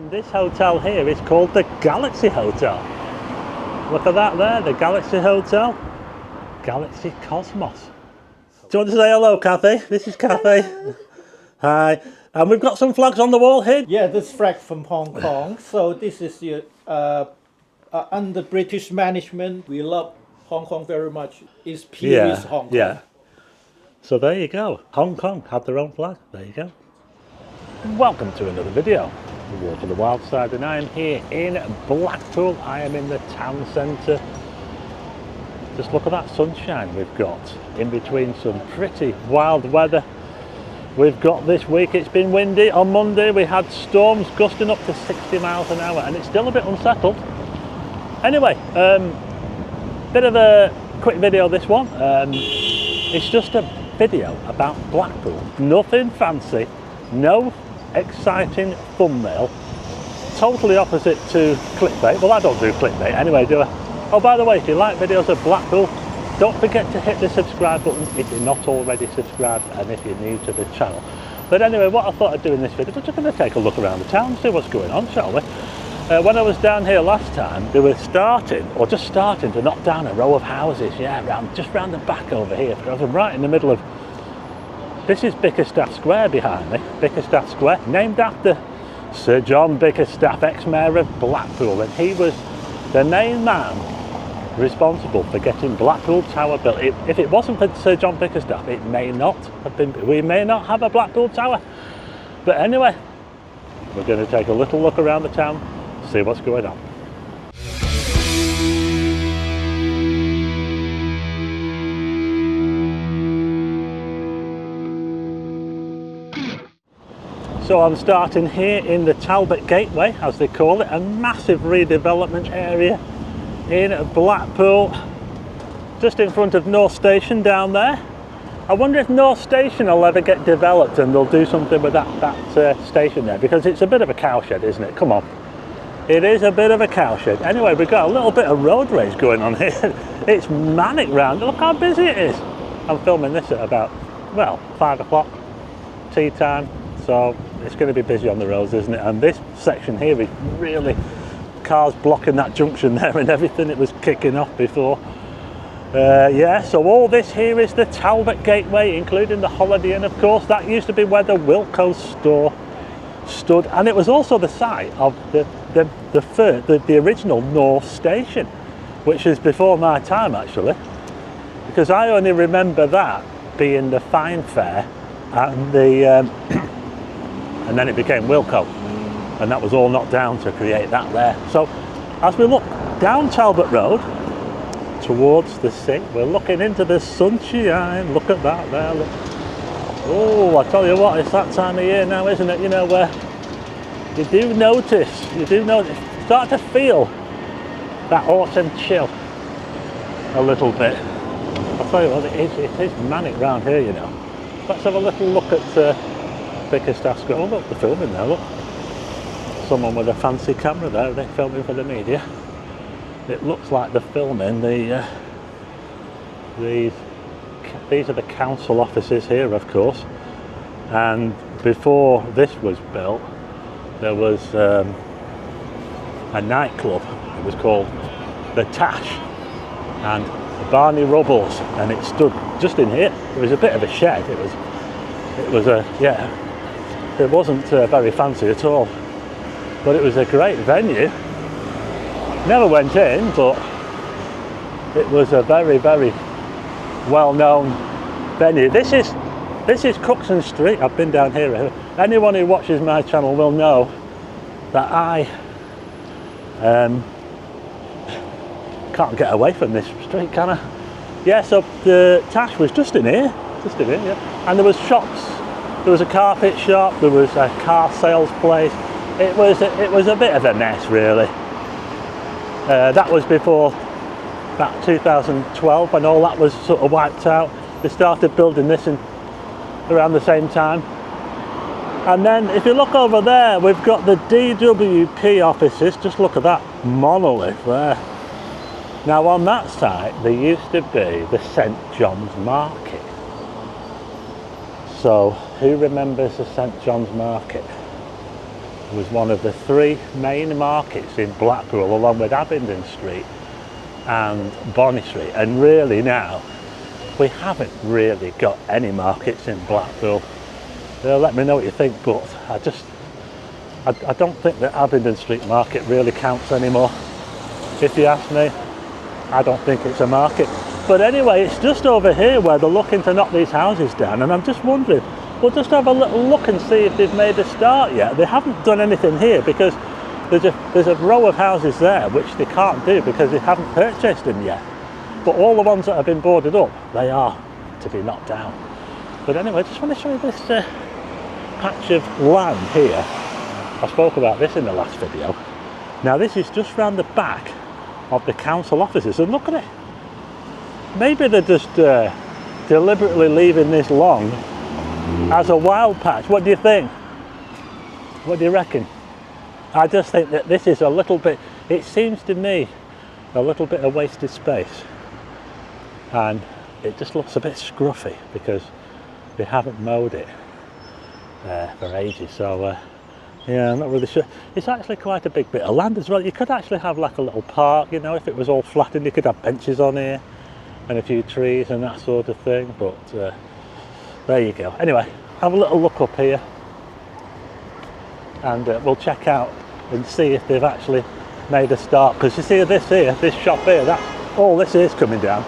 And this hotel here is called the Galaxy Hotel. Look at that there, the Galaxy Hotel. Galaxy Cosmos. Do you want to say hello, Kathy? This is Kathy. Hello. Hi. And we've got some flags on the wall here. Yeah, this flag from Hong Kong. So this is under British management. We love Hong Kong very much. It's peerless Hong Kong. Yeah. So there you go. Hong Kong had their own flag. There you go. Welcome to another video. The Walk of the Wild Side, and I am here in Blackpool. I am in the town centre. Just look at that sunshine we've got in between some pretty wild weather we've got this week. It's been windy. On Monday we had storms gusting up to 60 miles an hour and it's still a bit unsettled. Anyway, bit of a quick video this one. It's just a video about Blackpool. Nothing fancy, no exciting thumbnail. Totally opposite to clickbait. Well, I don't do clickbait anyway, do I? Oh, by the way, if you like videos of Blackpool, don't forget to hit the subscribe button if you're not already subscribed and if you're new to the channel. But anyway, what I thought I'd do in this video, we're just going to take a look around the town, see what's going on, shall we? When I was down here last time, they were just starting to knock down a row of houses, just round the back over here. I'm right in the middle of, this is Bickerstaff Square behind me, Bickerstaff Square, named after Sir John Bickerstaff, ex-mayor of Blackpool, and he was the main man responsible for getting Blackpool Tower built. If it wasn't for Sir John Bickerstaff, it may not have been, we may not have a Blackpool Tower. But anyway, we're going to take a little look around the town, see what's going on. So I'm starting here in the Talbot Gateway, as they call it, a massive redevelopment area in Blackpool, just in front of North Station down there. I wonder if North Station will ever get developed and they'll do something with that station there, because it's a bit of a cowshed, isn't it? Come on. It is a bit of a cowshed. Anyway, we've got a little bit of road rage going on here. It's manic round. Look how busy it is. I'm filming this at about, well, 5 o'clock, tea time. So it's going to be busy on the roads, isn't it? And this section here is really, cars blocking that junction there and everything. It was kicking off before. Yeah, so all this here is the Talbot Gateway, including the Holiday Inn, of course. That used to be where the Wilko's store stood, and it was also the site of the original North Station, which is before my time actually, because I only remember that being the Fine Fair and the and then it became Wilko, and that was all knocked down to create that there. So as we look down Talbot Road towards the sea, we're looking into the sunshine. Look at that there, look. Oh, I tell you what, it's that time of year now, isn't it? You know, where you do notice, start to feel that autumn chill a little bit. I'll tell you what, it is manic round here, you know. Let's have a little look at Bickerstaff Square. Oh look, they're filming there, look. Someone with a fancy camera there, they're filming for the media. It looks like they're filming these are the council offices here, of course. And before this was built, there was a nightclub. It was called the Tash, and Barney Rubbles, and it stood just in here. It was a bit of a shed. It was a, yeah, it wasn't very fancy at all, but it was a great venue. Never went in, but it was a very, very well-known venue. This is Cookson Street. I've been down here. Anyone who watches my channel will know that I can't get away from this street, can I? Yeah, so the Tash was just in here, yeah. And there was shops. There was a carpet shop. There was a car sales place. It was a bit of a mess, really. That was before about 2012, when all that was sort of wiped out. They started building this around the same time. And then if you look over there, we've got the DWP offices. Just look at that monolith there. Now on that site, there used to be the St John's Market. So who remembers the St John's Market? was one of the three main markets in Blackpool, along with Abingdon Street and Bonny Street. And really now, we haven't really got any markets in Blackpool. Let me know what you think, but I don't think the Abingdon Street market really counts anymore. If you ask me, I don't think it's a market. But anyway, it's just over here where they're looking to knock these houses down, and I'm just wondering, we'll just have a little look and see if they've made a start yet. They haven't done anything here because there's a row of houses there which they can't do because they haven't purchased them yet. But all the ones that have been boarded up, they are to be knocked down. But anyway, I just want to show you this patch of land here. I spoke about this in the last video. Now this is just round the back of the council offices, and look at it. Maybe they're just deliberately leaving this long as a wild patch. What do you think? What do you reckon? I just think that this is a little bit, it seems to me, a little bit of wasted space. And it just looks a bit scruffy because they haven't mowed it for ages. So yeah, I'm not really sure. It's actually quite a big bit of land as well. You could actually have like a little park, you know, if it was all flattened. You could have benches on here and a few trees and that sort of thing. But there you go. Anyway, have a little look up here, and we'll check out and see if they've actually made a start. Because you see this here, this shop here, that's all this is coming down.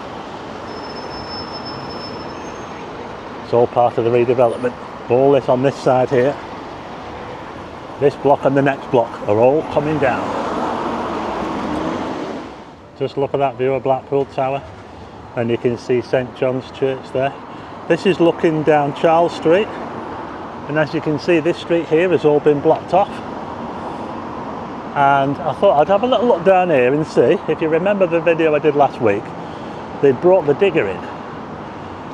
It's all part of the redevelopment. All this on this side here, this block and the next block are all coming down. Just look at that view of Blackpool Tower, and you can see St John's Church there. This is looking down Charles Street, and as you can see, this street here has all been blocked off. And I thought I'd have a little look down here and see. If you remember the video I did last week, they brought the digger in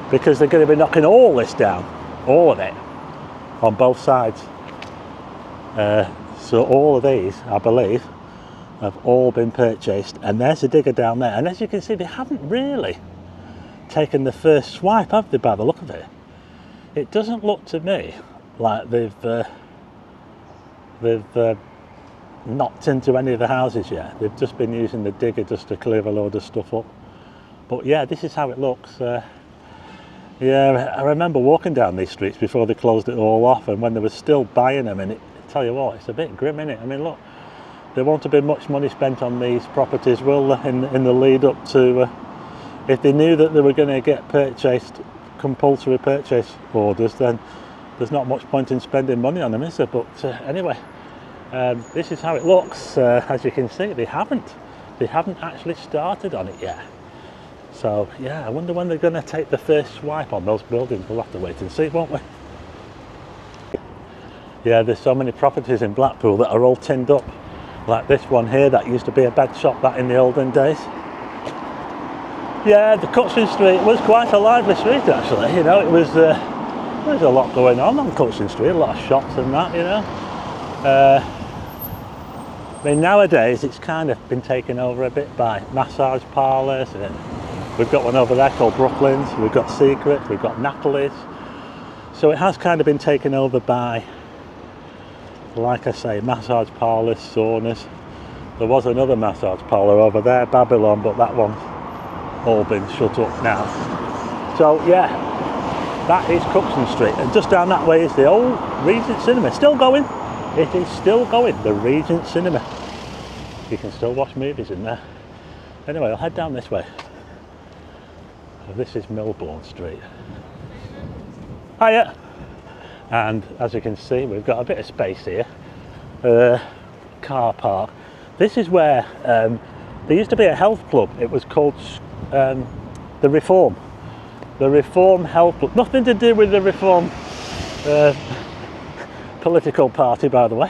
because they're going to be knocking all this down, all of it, on both sides. So all of these, I believe, have all been purchased, and there's a digger down there. And as you can see, they haven't really taken the first swipe, have they, by the look of it? It doesn't look to me like they've knocked into any of the houses yet. They've just been using the digger just to clear a load of stuff up. But yeah, this is how it looks. Yeah, I remember walking down these streets before they closed it all off, and when they were still buying them, and tell you what, it's a bit grim, isn't it? I mean, look, there won't have been much money spent on these properties, will there, in the lead up to, if they knew that they were going to get compulsory purchase orders, then there's not much point in spending money on them, is there? But anyway, this is how it looks. As you can see, they haven't actually started on it yet. So yeah, I wonder when they're going to take the first swipe on those buildings. We'll have to wait and see, won't we? Yeah, there's so many properties in Blackpool that are all tinned up. Like this one here, that used to be a bed shop, that in the olden days. Yeah, the Cuxton Street was quite a lively street actually, you know. It was, there's a lot going on Cuxton Street, a lot of shops and that, you know. I mean, nowadays it's kind of been taken over a bit by massage parlours. We've got one over there called Brooklyn's, we've got Secret, we've got Napoli's. So it has kind of been taken over by, like I say, massage parlours, saunas. There was another massage parlour over there, Babylon, but that one's all been shut up now. So yeah, that is Cuxton Street, and just down that way is the old Regent Cinema. Still going. It is still going, the Regent Cinema. You can still watch movies in there. Anyway, I'll head down this way. So this is Milbourne Street. Hiya! And as you can see, we've got a bit of space here. Car park. This is where there used to be a health club. It was called the Reform. The Reform Health Club. Nothing to do with the Reform political party, by the way.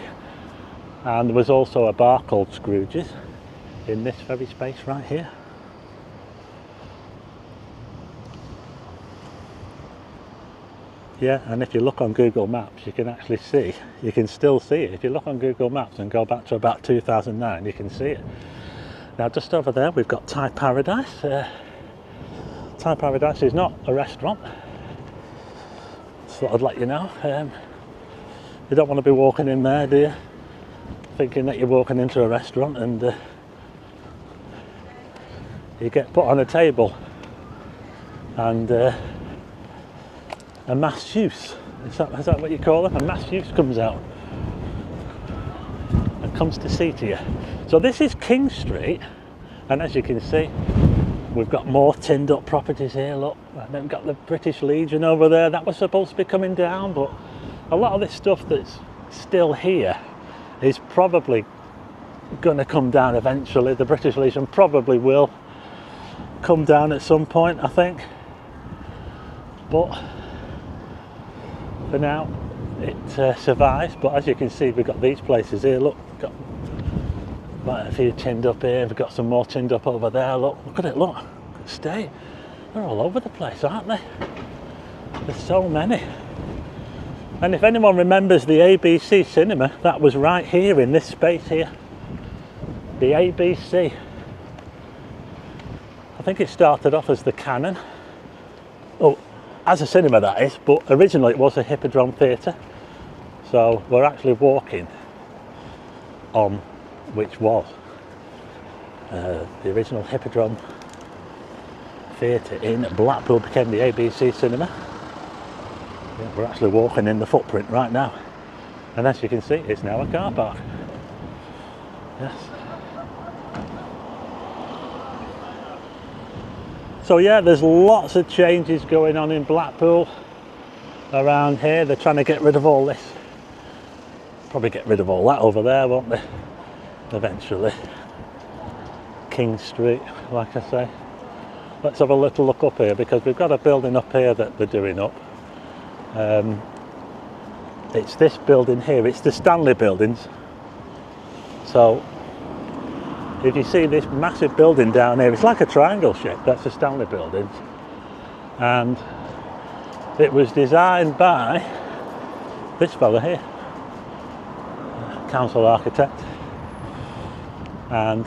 And there was also a bar called Scrooge's in this very space right here. Yeah, and if you look on Google Maps, you can actually see, you can still see it. If you look on Google Maps and go back to about 2009, you can see it. Now just over there we've got Thai Paradise. Thai Paradise is not a restaurant, so I'd let you know. You don't want to be walking in there, do you? thinking that you're walking into a restaurant and you get put on a table and a masseuse, is that what you call it? A masseuse comes out and comes to see to you. So this is King Street, and as you can see, we've got more tinned up properties here, look. And then we've got the British Legion over there. That was supposed to be coming down, but a lot of this stuff that's still here is probably going to come down eventually. The British Legion probably will come down at some point, I think. But for now, it survives. But as you can see, we've got these places here, look. We've got quite a few tinned up here. We've got some more tinned up over there, look at it, look. Stay. They're all over the place, aren't they? There's so many. And if anyone remembers the ABC cinema, that was right here in this space here. The ABC. I think it started off as the Cannon. Oh, as a cinema that is, but originally it was a Hippodrome Theatre. So we're actually walking on which was the original Hippodrome Theatre in Blackpool, became the ABC cinema. Yeah, we're actually walking in the footprint right now, and as you can see, it's now a car park. Yes. So yeah, there's lots of changes going on in Blackpool around here. They're trying to get rid of all this. Probably get rid of all that over there, won't they? Eventually. King Street, like I say. Let's have a little look up here, because we've got a building up here that they're doing up. It's this building here, it's the Stanley buildings. So if you see this massive building down here, it's like a triangle shape, that's the Stanley buildings. And it was designed by this fella here, council architect, and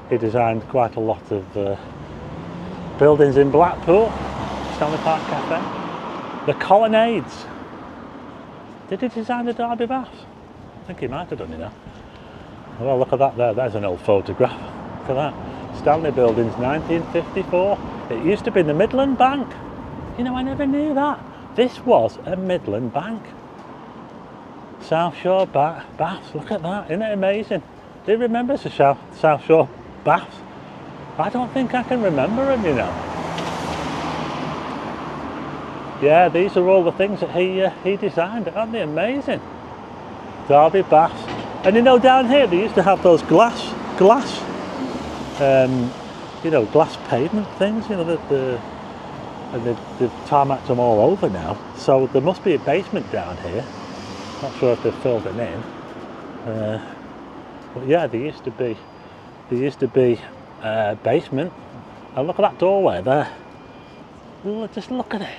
he designed quite a lot of buildings in Blackpool. Stanley Park Cafe, the colonnades. Did he design the Derby Baths? I think he might have done, you know. Well, look at that there, there's an old photograph. Look at that. Stanley Buildings, 1954. It used to be the Midland Bank. You know, I never knew that. This was a Midland Bank. South Shore Baths, look at that, isn't it amazing? Do you remember the South Shore Baths? I don't think I can remember them, you know. Yeah, these are all the things that he designed, aren't they amazing? Derby Baths. And you know, down here they used to have those glass, you know, glass pavement things, you know, and they've tarmacked them all over now. So there must be a basement down here. Not sure if they've filled it in. But yeah, there used to be a basement. And look at that doorway there. Just look at it.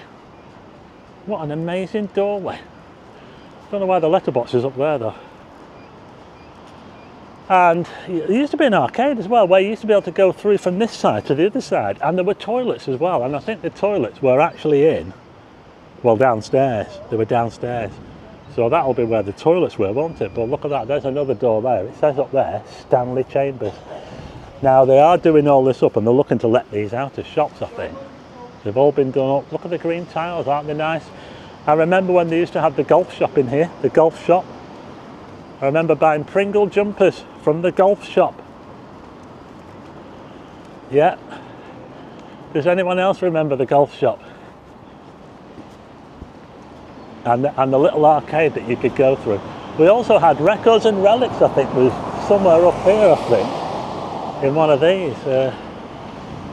What an amazing doorway. Don't know why the letterbox is up there though. And there used to be an arcade as well, where you used to be able to go through from this side to the other side, and there were toilets as well, and I think the toilets were actually downstairs. They were downstairs. So that'll be where the toilets were, won't it? But look at that, there's another door there. It says up there, Stanley Chambers. Now they are doing all this up and they're looking to let these out as shops, I think. They've all been done up. Look at the green tiles, aren't they nice? I remember when they used to have the golf shop in here, the golf shop. I remember buying Pringle jumpers from the golf shop. Yeah. Does anyone else remember the golf shop? And the little arcade that you could go through. We also had Records and Relics, I think, was somewhere up here, I think, in one of these.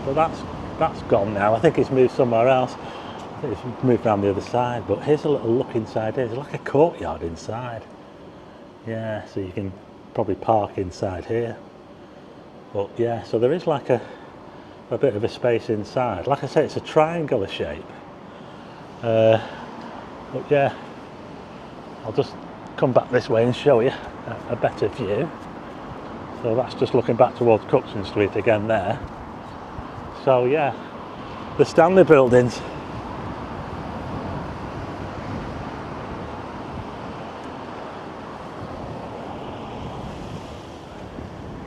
But that's gone now. I think it's moved somewhere else. I think it's moved around the other side. But here's a little look inside here. There's like a courtyard inside. Yeah, so you can probably park inside here. But yeah, so there is like a bit of a space inside. Like I say, it's a triangular shape. But yeah, I'll just come back this way and show you a better view. So that's just looking back towards Cookson Street again there. So yeah, the Stanley buildings.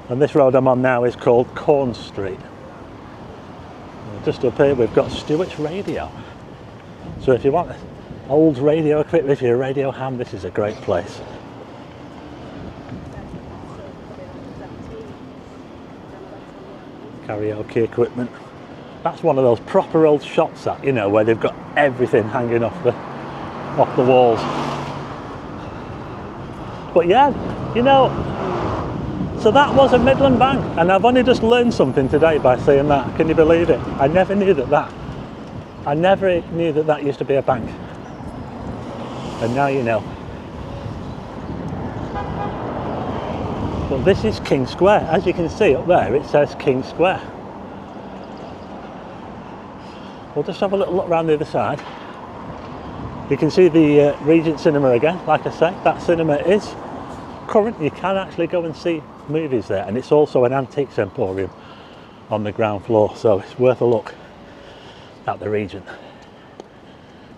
And this road I'm on now is called Corn Street. Just up here we've got Stewart's Radio. So if you want old radio equipment, if you're a radio ham, this is a great place. Karaoke equipment. That's one of those proper old shops that, you know, where they've got everything hanging off the walls. But yeah, you know, so that was a Midland bank, and I've only just learned something today by saying that. Can you believe it? I never knew that used to be a bank. And now you know. Well, this is King Square. As you can see up there, it says King Square. We'll just have a little look around the other side. You can see the Regent Cinema again. Like I say, that cinema is current. You can actually go and see movies there, and it's also an antiques emporium on the ground floor, so it's worth a look at the Regent.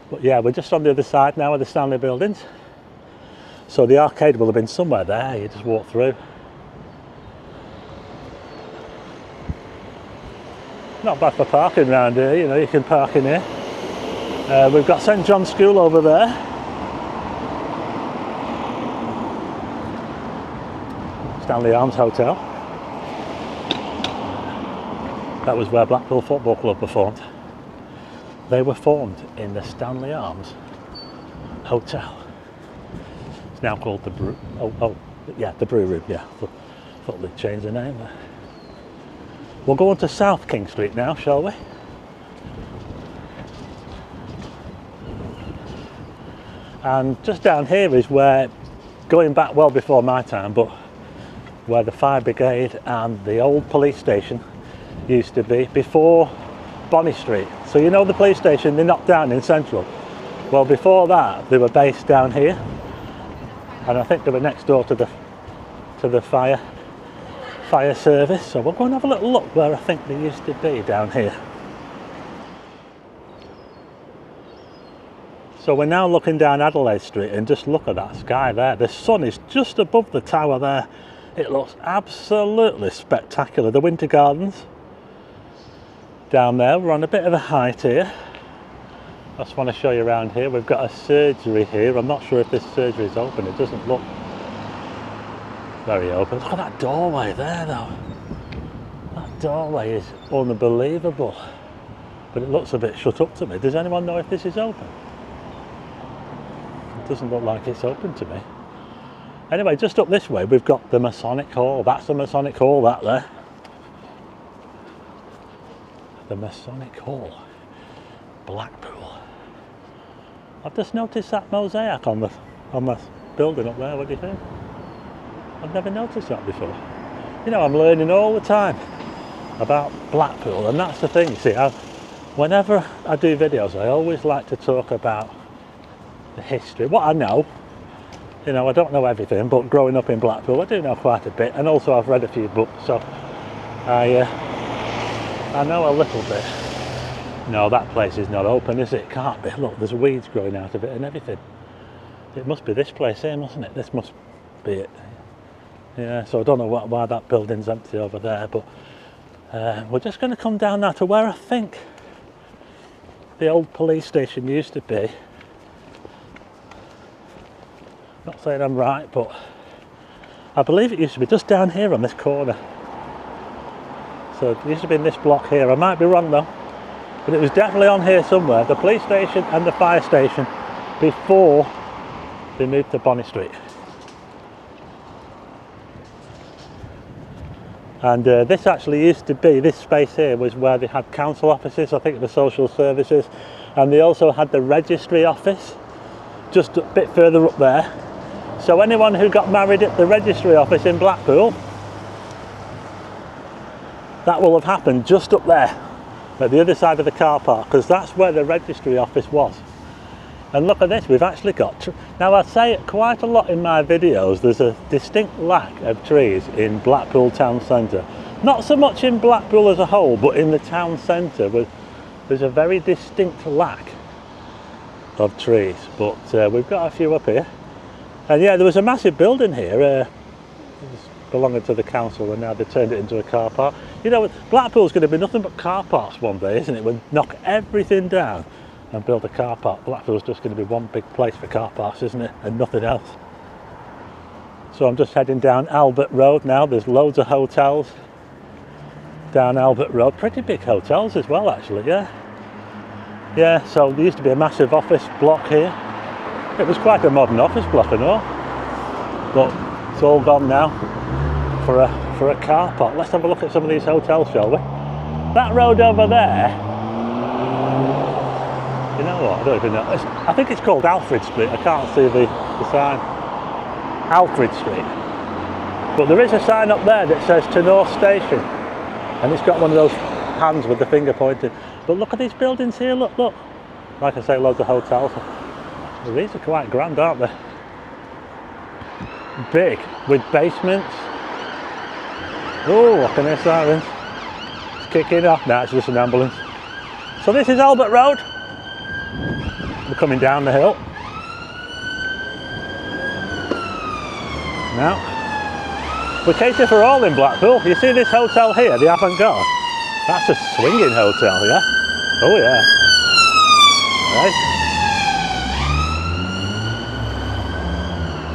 But yeah, we're just on the other side now of the Stanley buildings, so the arcade will have been somewhere there. You just walk through. Not bad for parking around here, you know, you can park in here. We've got St John's School over there. Stanley Arms Hotel. That was where Blackpool Football Club were formed. They were formed in the Stanley Arms Hotel. It's now called the Brew. The Brew Room. Yeah, thought they'd change the name there. We'll go on to South King Street now, shall we? And just down here is where, going back well before my time, but where the fire brigade and the old police station used to be before Bonny Street. So you know the police station they knocked down in Central? Well, before that they were based down here, and I think they were next door to the fire service. So we'll go and have a little look where I think they used to be down here. So we're now looking down Adelaide Street, and just look at that sky there. The sun is just above the tower there. It looks absolutely spectacular. The Winter Gardens down there. We're on a bit of a height here. I just want to show you around here. We've got a surgery here. I'm not sure if this surgery is open. It doesn't look very open. Look at that doorway there though. That doorway is unbelievable. But it looks a bit shut up to me. Does anyone know if this is open? It doesn't look like it's open to me. Anyway, just up this way we've got the Masonic Hall. That's the Masonic Hall, that there. The Masonic Hall, Blackpool. I've just noticed that mosaic on the building up there. What do you think? I've never noticed that before. You know, I'm learning all the time about Blackpool, and that's the thing. You see, whenever I do videos, I always like to talk about the history, what I know. You know, I don't know everything, but growing up in Blackpool, I do know quite a bit, and also I've read a few books, so I know a little bit. No, that place is not open, is it? Can't be. Look, there's weeds growing out of it and everything. It must be this place here, mustn't it? This must be it. Yeah, so I don't know why that building's empty over there, but we're just going to come down now to where I think the old police station used to be. Not saying I'm right, but I believe it used to be just down here on this corner. So it used to be in this block here. I might be wrong though, but it was definitely on here somewhere. The police station and the fire station before they moved to Bonny Street. And this actually used to be, this space here was where they had council offices, I think the social services, and they also had the registry office just a bit further up there. So anyone who got married at the registry office in Blackpool, that will have happened just up there at the other side of the car park, because that's where the registry office was. And look at this, we've actually got, now I say it quite a lot in my videos, there's a distinct lack of trees in Blackpool town centre. Not so much in Blackpool as a whole, but in the town centre there's a very distinct lack of trees, but we've got a few up here. And yeah, there was a massive building here, was belonging to the council, and now they turned it into a car park. You know, Blackpool's going to be nothing but car parks one day, isn't it? We'll knock everything down and build a car park. Blackpool's just going to be one big place for car parks, isn't it? And nothing else. So I'm just heading down Albert Road now. There's loads of hotels down Albert Road. Pretty big hotels as well, actually, yeah. Yeah, so there used to be a massive office block here. It was quite a modern office block and all. But it's all gone now for a car park. Let's have a look at some of these hotels, shall we? That road over there, you know what, I don't even know. I think it's called Alfred Street. I can't see the sign. Alfred Street. But there is a sign up there that says to North Station. And it's got one of those hands with the finger pointing. But look at these buildings here, look. Like I say, loads of hotels. Well, these are quite grand, aren't they? Big, with basements. Oh, I can hear sirens. It's kicking off. Nah, it's just an ambulance. So this is Albert Road. We're coming down the hill. Now, we cater for all in Blackpool. You see this hotel here, the Avant-Garde? That's a swinging hotel, yeah? Oh yeah. Right.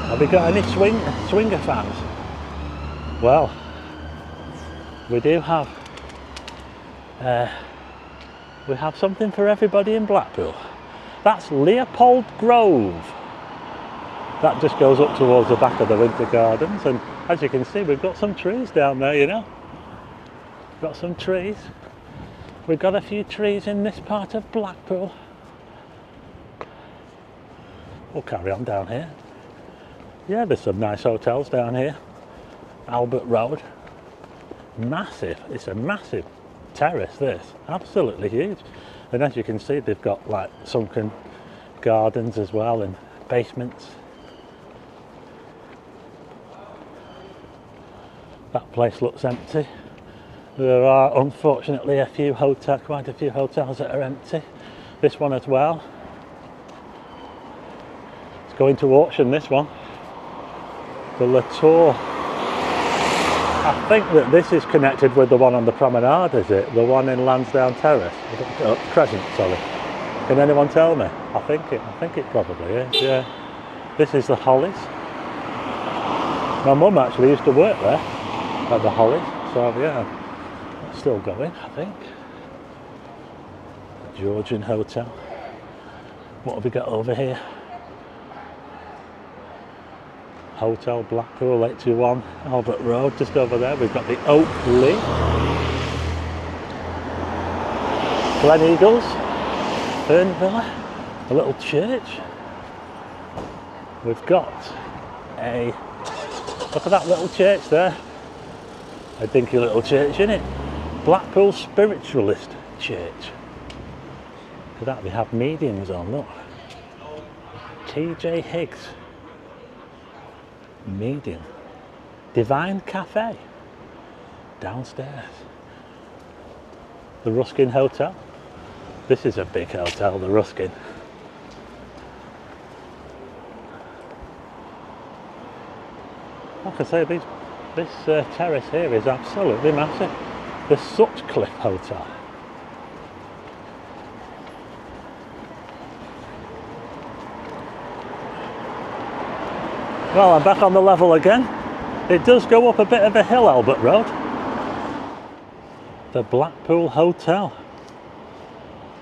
Have we got any swinger fans? Well, we do have. We have something for everybody in Blackpool. That's Leopold Grove. That just goes up towards the back of the Winter Gardens, and as you can see, we've got some trees down there, you know. Got some trees. We've got a few trees in this part of Blackpool. We'll carry on down here. Yeah, there's some nice hotels down here. Albert Road. Massive. It's a massive terrace, this. Absolutely huge. And as you can see, they've got like sunken gardens as well and basements. That place looks empty. There are unfortunately quite a few hotels that are empty. This one as well. It's going to auction, this one. The Latour. I think that this is connected with the one on the promenade, is it? The one in Lansdowne Terrace. Crescent, sorry. Can anyone tell me? I think it probably is, yeah. This is the Hollies. My mum actually used to work there at the Hollies, so yeah, it's still going, I think. Georgian Hotel. What have we got over here? Hotel Blackpool 821 Albert Road, just over there. We've got the Oak Lee. Glen Eagles, Fern Villa, a little church. We've got look at that little church there. A dinky little church, isn't it? Blackpool Spiritualist Church. Look at that, they have mediums on, look. T.J. Higgs. Medium. Divine Cafe. Downstairs. The Ruskin Hotel. This is a big hotel, the Ruskin. Like I say, this terrace here is absolutely massive. The Sutcliffe Hotel. Well, I'm back on the level again. It does go up a bit of a hill, Albert Road. The Blackpool Hotel.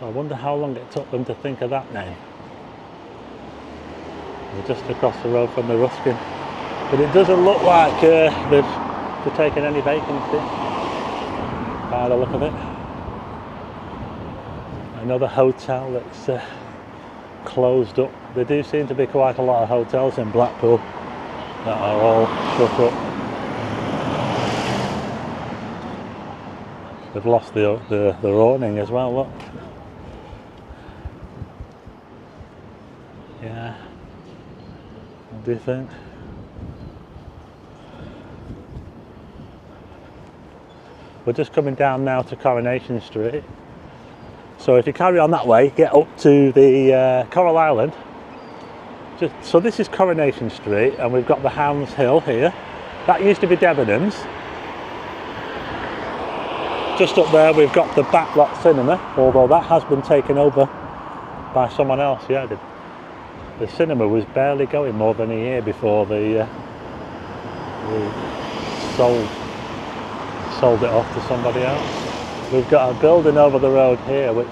I wonder how long it took them to think of that name. We're just across the road from the Ruskin. But it doesn't look like they've taken any vacancy by the look of it. Another hotel that's closed up. There do seem to be quite a lot of hotels in Blackpool that are all shut up. They've lost the awning as well, look. Yeah. What do you think? We're just coming down now to Coronation Street. So if you carry on that way, get up to the Coral Island. So this is Coronation Street, and we've got the Hounds Hill here. That used to be Debenhams. Just up there we've got the Backlot Cinema, although that has been taken over by someone else. Yeah, the cinema was barely going more than a year before they sold it off to somebody else. We've got a building over the road here which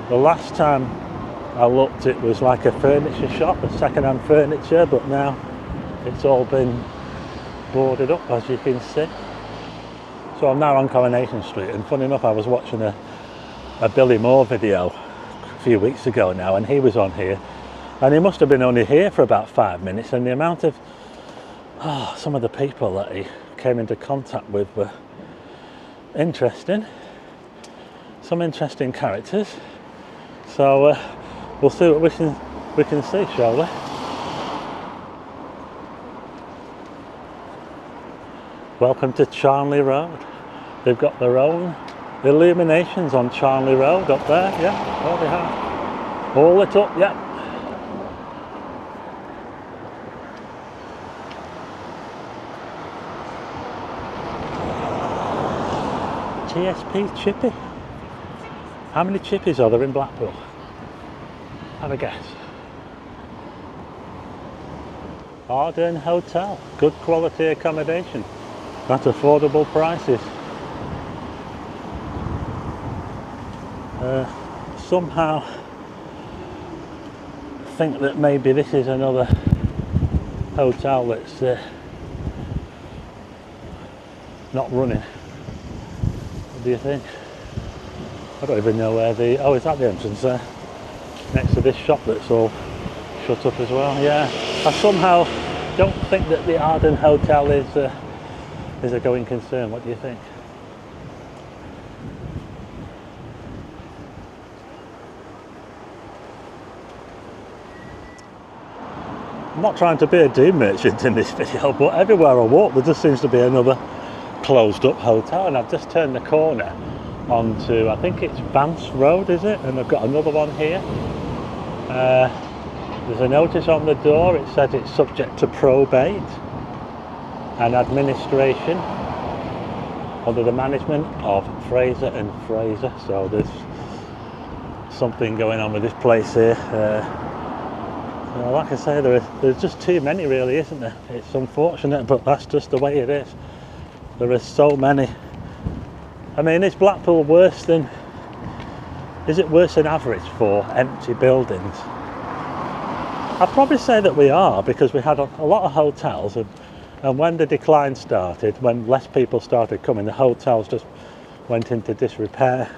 the last time I looked it was like a furniture shop, a second-hand furniture, but now it's all been boarded up, as you can see. So I'm now on Coronation Street, and funny enough I was watching a Billy Moore video a few weeks ago now, and he was on here, and he must have been only here for about 5 minutes, and the amount of some of the people that he came into contact with were interesting. Some interesting characters. So we'll see what we can see, shall we? Welcome to Charnley Road. They've got their own illuminations on Charnley Road up there, yeah. Oh, they have. All lit up, yeah. TSP Chippy. How many chippies are there in Blackpool? Have a guess. Arden Hotel. Good quality accommodation at affordable prices. Somehow think that maybe this is another hotel that's not running. What do you think? I don't even know where the... Oh, is that the entrance there? Next to this shop that's all shut up as well. Yeah, I somehow don't think that the Arden Hotel is a going concern. What do you think? I'm not trying to be a doom merchant in this video, but everywhere I walk there just seems to be another closed up hotel, and I've just turned the corner onto, I think it's Vance Road, is it? And I've got another one here. There's a notice on the door. It says it's subject to probate and administration under the management of Fraser and Fraser. So there's something going on with this place here. Like I say, there's just too many, really, isn't there? It's unfortunate, but that's just the way it is. There are so many. I mean, is Blackpool worse than... Is it worse than average for empty buildings? I'd probably say that we are, because we had a lot of hotels, and when the decline started, when less people started coming, the hotels just went into disrepair.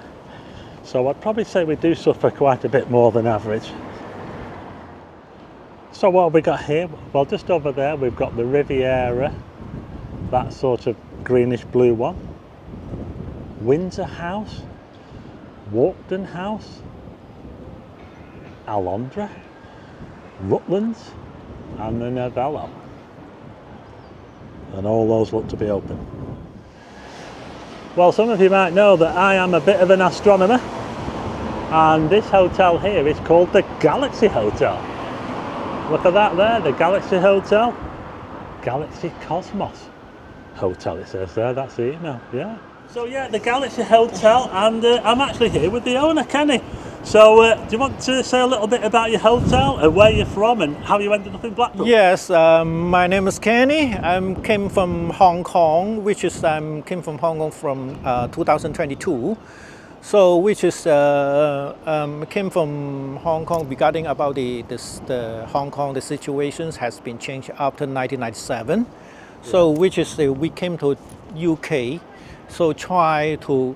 So I'd probably say we do suffer quite a bit more than average. So what have we got here? Well, just over there we've got the Riviera, that sort of greenish blue one. Windsor House, Walkden House, Alondra, Rutlands, and the Novello. And all those look to be open. Well, some of you might know that I am a bit of an astronomer, and this hotel here is called the Galaxy Hotel. Look at that there, the Galaxy Hotel. Galaxy Cosmos Hotel, it says there, that's the email, yeah. So yeah, the Galaxy Hotel, and I'm actually here with the owner, Kenny. So do you want to say a little bit about your hotel and where you're from and how you ended up in Blackpool? Yes, my name is Kenny. I came from Hong Kong, came from Hong Kong from 2022. So which is came from Hong Kong regarding about the Hong Kong, the situations has been changed after 1997. Yeah. So which is we came to UK, so try to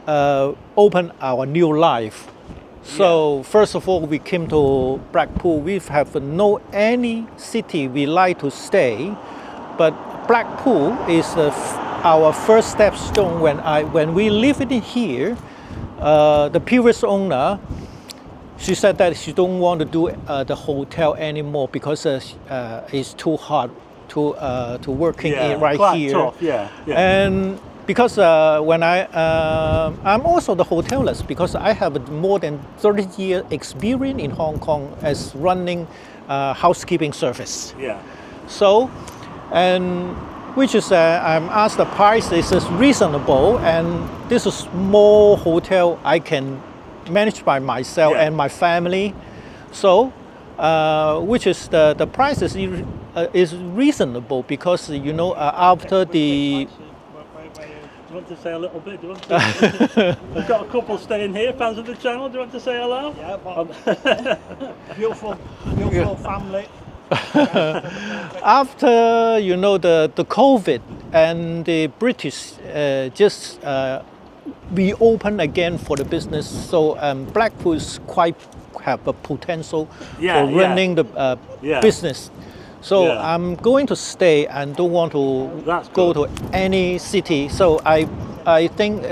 open our new life. So first of all, we came to Blackpool. We have no any city we like to stay, but Blackpool is our first stepstone. When we lived in here, the previous owner, she said that she don't want to do the hotel anymore because it's too hard to working right here. Tough. Yeah. And because when I'm also the hotelier, because I have more than 30 years experience in Hong Kong as running housekeeping service. Yeah. So and which is I'm asked the price is reasonable, and this is small hotel I can manage by myself Yeah. and my family. So, which is the price is reasonable because after the Do you want to say a little bit? Do you want to? I've got a couple staying here, fans of the channel. Do you want to say hello? Yeah, beautiful family. after the COVID and the British just reopen again for the business, so Blackpool is quite have a potential Yeah, for yeah. running the Yeah. business. So Yeah. I'm going to stay and don't want to That's go good. to any city. So I think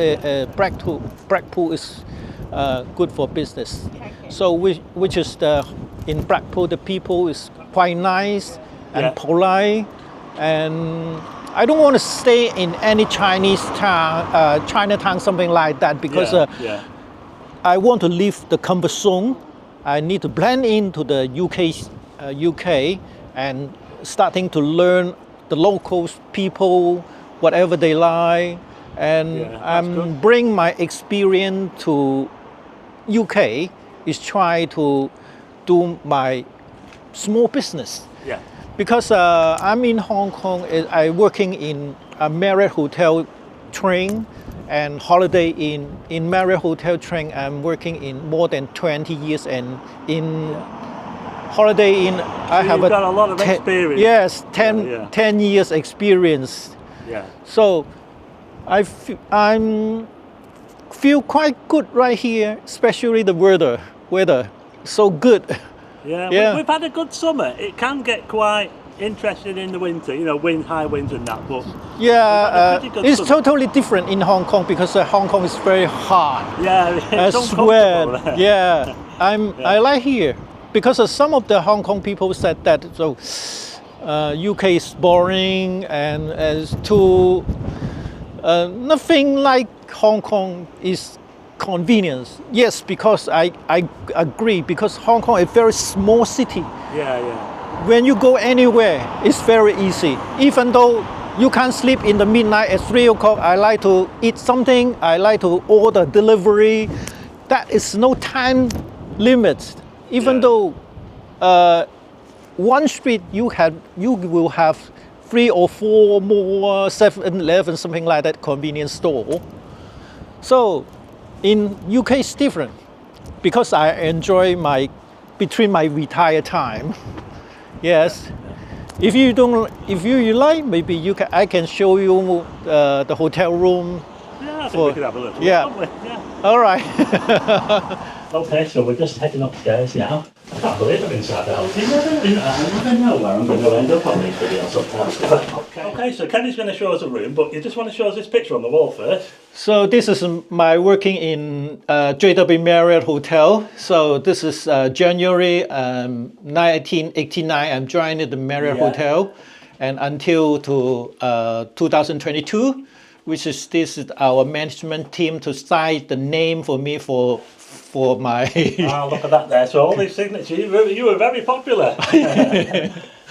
Blackpool is good for business. So which is in Blackpool the people is quite nice and Yeah. polite, and I don't want to stay in any Chinese town, Chinatown, something like that, because Yeah. I want to leave the comfort zone. I need to blend into the UK and starting to learn the local people, whatever they like, and Yeah, that's I'm good. bring my experience to UK is try to do my small business. Yeah. Because I'm in Hong Kong, I working in a Marriott Hotel train and holiday in Marriott Hotel train. I'm working in more than 20 years, and in Holiday Inn I have you've got a lot of experience. Yes, 10, Yeah, yeah. 10 years experience. Yeah. So I'm feel quite good right here, especially the weather so good. Yeah, Yeah. we've had a good summer. It can get quite interesting in the winter, high winds and that, but Yeah, We've had a pretty good it's summer. totally different in Hong Kong because Hong Kong is very hot. yeah, I it's swear. uncomfortable. Yeah, I like here because some of the Hong Kong people said that so UK is boring and it's too nothing like Hong Kong is convenience. Yes, because I agree because Hong Kong is a very small city. Yeah, yeah. When you go anywhere, it's very easy. Even though you can't sleep in the midnight at 3 o'clock, I like to eat something, I like to order delivery. That is no time limit. Even Yeah. though one street you will have 3 or 4 more 7-Eleven, something like that, convenience store. So in UK it's different because I enjoy between my retire time. Yes. If you like, maybe I can show you the hotel room. Yeah, I think we could have a look. Yeah. Can't we? Yeah. All right. Okay, so we're just heading upstairs now. I can't believe I'm inside the hotel. I never know where I'm going to end up on these videos sometimes. Okay, so Kenny's going to show us a room, but you just want to show us this picture on the wall first. So this is my working in JW Marriott Hotel. So this is January 1989. I'm joining the Marriott Yeah. Hotel, and until to 2022, which is this is our management team to sign the name for me for my. Ah, look at that there. So all these signatures, you were very popular.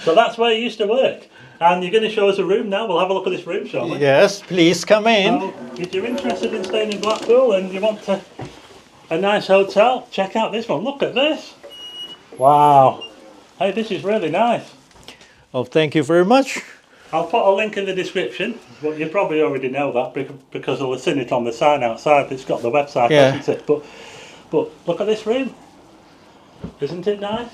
So that's where you used to work. And you're going to show us a room now. We'll have a look at this room, shall we? Yes, please come in. So, if you're interested in staying in Blackpool and you want a nice hotel, check out this one. Look at this. Wow. Hey, this is really nice. Oh, thank you very much. I'll put a link in the description, but you probably already know that because I'll have seen it on the sign outside. It's got the website, Yeah. hasn't it? But look at this room. Isn't it nice?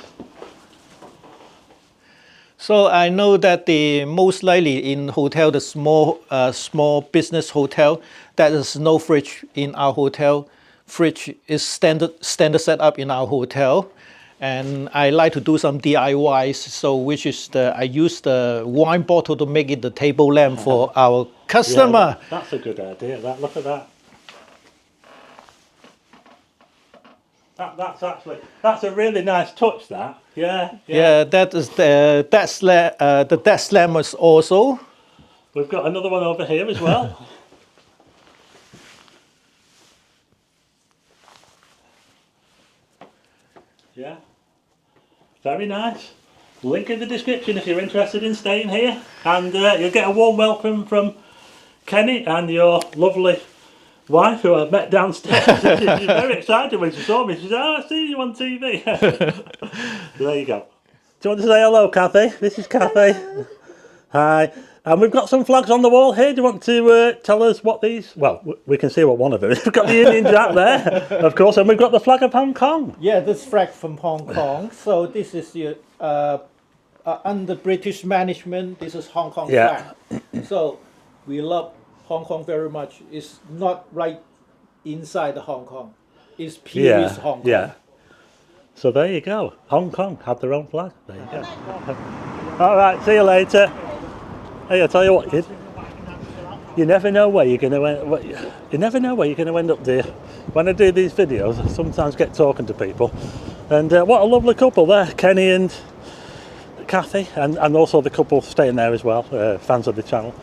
So I know that the most likely in hotel, the small business hotel, that is no fridge in our hotel. Fridge is standard setup in our hotel, and I like to do some DIYs. So which is I use the wine bottle to make it the table lamp for our customer. Yeah, that's a good idea. Look at that. That's a really nice touch. That. Yeah. Yeah, that is the desk lamp is also. We've got another one over here as well. Yeah. Very nice. Link in the description if you're interested in staying here, and you'll get a warm welcome from Kenny and your lovely wife, who I met downstairs. She's very excited when she saw me. She said, "Oh, I see you on TV." So there you go. Do you want to say hello, Kathy? This is Kathy. Hi. And we've got some flags on the wall here. Do you want to tell us what these... Well, we can see what one of them is. We've got the Union Jack there, of course, and we've got the flag of Hong Kong. Yeah, this flag from Hong Kong. So this is the under British management. This is Hong Kong flag. So we love Hong Kong very much. It's not right inside the Hong Kong. It's pure Hong Kong. Yeah. So there you go. Hong Kong had their own flag. There you go. All right. See you later. Hey, I tell you what, kid. You never know where you're going to end. You never know where you're going to end up, dear. When I do these videos, I sometimes get talking to people, and what a lovely couple there, Kenny and Kathy, and also the couple staying there as well, fans of the channel.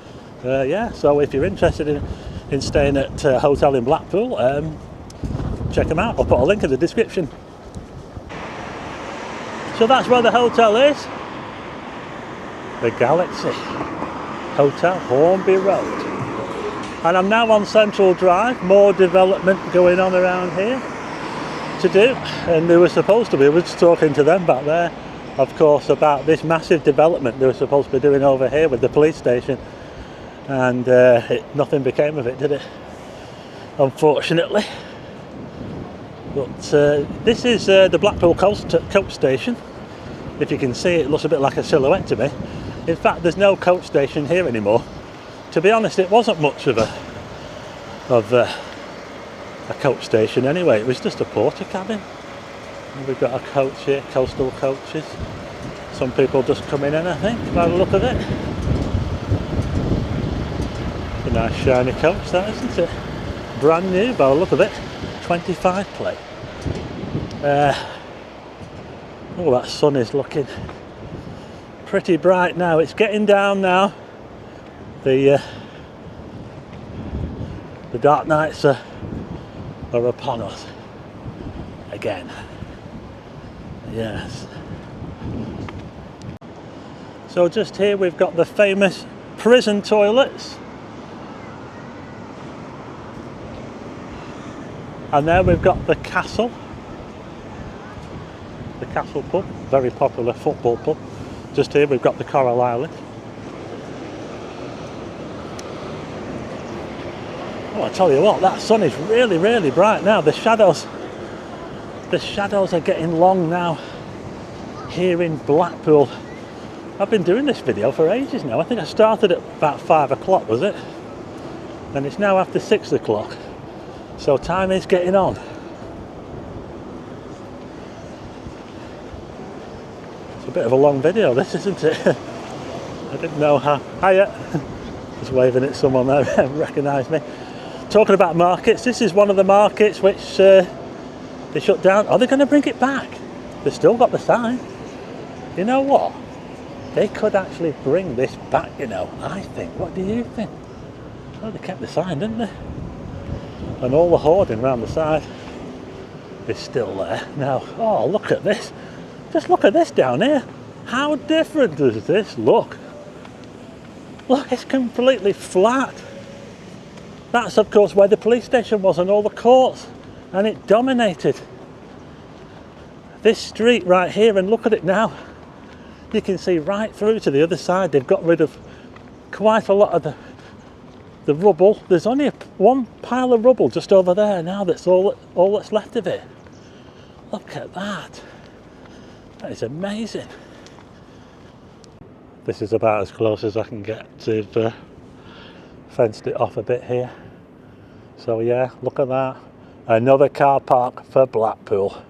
Yeah. So if you're interested in staying at a hotel in Blackpool, check them out. I'll put a link in the description. So that's where the hotel is. The Galaxy Hotel, Hornby Road. And I'm now on Central Drive. More development going on around here to do. And they were supposed to be, we were just talking to them back there, of course, about this massive development they were supposed to be doing over here with the police station. And nothing became of it, did it? Unfortunately. But this is the Blackpool Coast Station. If you can see, it looks a bit like a silhouette to me. In fact, there's no coach station here anymore. To be honest, it wasn't much of a coach station anyway. It was just a porter cabin. And we've got a coach here, coastal coaches. Some people just coming in, I think, by the look of it. A nice shiny coach, that, isn't it? Brand new by the look of it. 25 plate. Oh, that sun is looking pretty bright now. It's getting down now. The dark nights are upon us again. Yes. So just here we've got the famous prison toilets. And there we've got the Castle. The Castle pub, very popular football pub. Just here we've got the Coral Island. Oh, I tell you what, that sun is really, really bright now. The shadows are getting long now here in Blackpool. I've been doing this video for ages now. I think I started at about 5 o'clock, was it? And it's now after 6 o'clock. So time is getting on. It's a bit of a long video, this, isn't it? I didn't know how. Hiya! Just waving at someone there, recognised me. Talking about markets, this is one of the markets which they shut down. Are they going to bring it back? They've still got the sign. You know what? They could actually bring this back, you know, I think. What do you think? Oh, they kept the sign, didn't they? And all the hoarding around the side is still there. Now, oh, look at this. Just look at this down here. How different does this look? Look, it's completely flat. That's, of course, where the police station was and all the courts. And it dominated this street right here. And look at it now. You can see right through to the other side. They've got rid of quite a lot of the rubble. There's only one pile of rubble just over there now. That's all that's left of it. Look at that. That is amazing. This is about as close as I can get. They've fenced it off a bit here. So yeah, look at that. Another car park for Blackpool.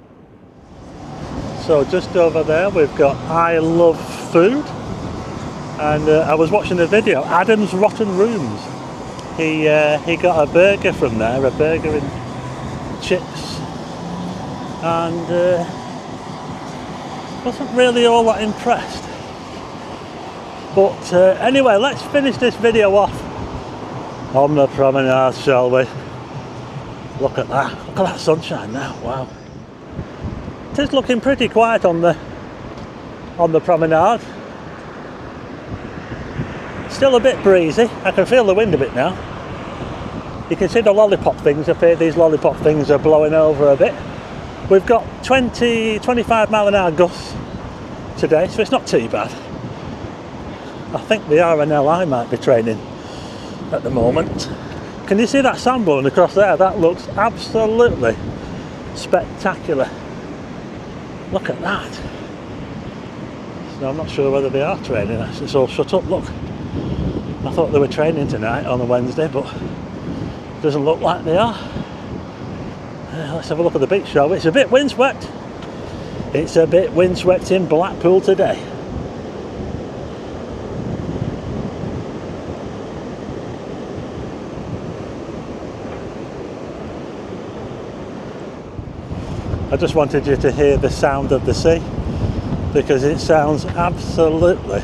So just over there we've got I Love Food. And I was watching a video, Adam's Rotten Rooms. He got a burger from there, a burger and chips. And wasn't really all that impressed. But anyway, let's finish this video off on the promenade, shall we? Look at that. Look at that sunshine now. Wow. It is looking pretty quiet on the on the promenade. Still a bit breezy. I can feel the wind a bit now. You can see the lollipop things up here. These lollipop things are blowing over a bit. We've got 25 mile an hour gusts today, so it's not too bad. I think the RNLI might be training at the moment. Can you see that sand blowing across there? That looks absolutely spectacular. Look at that. So I'm not sure whether they are training. Actually, it's all shut up. Look, I thought they were training tonight on a Wednesday, but it doesn't look like they are. Let's have a look at the beach, shall we? It's a bit windswept. It's a bit windswept in Blackpool today. I just wanted you to hear the sound of the sea because it sounds absolutely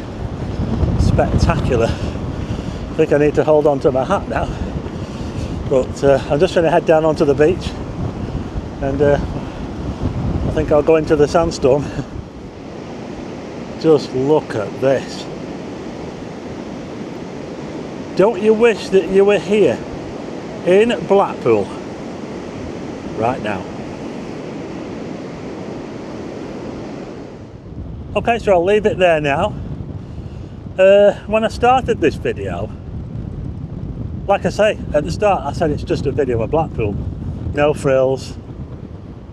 spectacular. I think I need to hold on to my hat now, but I'm just going to head down onto the beach, and I think I'll go into the sandstorm. Just look at this. Don't you wish that you were here in Blackpool right now? Okay, so I'll leave it there now. When I started this video, like I say, at the start I said it's just a video of Blackpool, no frills,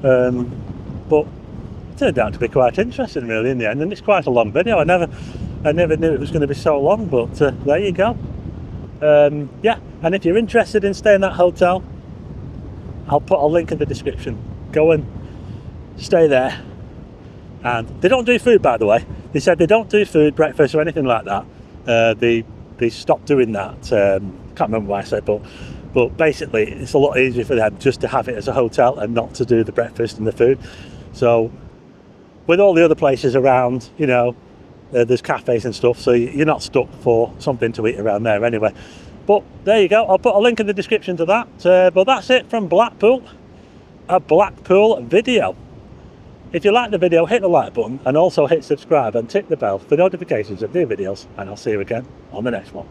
but it turned out to be quite interesting really in the end, and it's quite a long video. I never knew it was going to be so long, but there you go. Yeah, and if you're interested in staying in that hotel, I'll put a link in the description. Go and stay there. And they don't do food, by the way. They said they don't do food, breakfast or anything like that. They stopped doing that. Can't remember why I said, but basically it's a lot easier for them just to have it as a hotel and not to do the breakfast and the food. So with all the other places around, you know, there's cafes and stuff, so you're not stuck for something to eat around there anyway. But there you go. I'll put a link in the description to that. But that's it from Blackpool, a Blackpool video. If you like the video, hit the like button and also hit subscribe and tick the bell for notifications of new videos, and I'll see you again on the next one.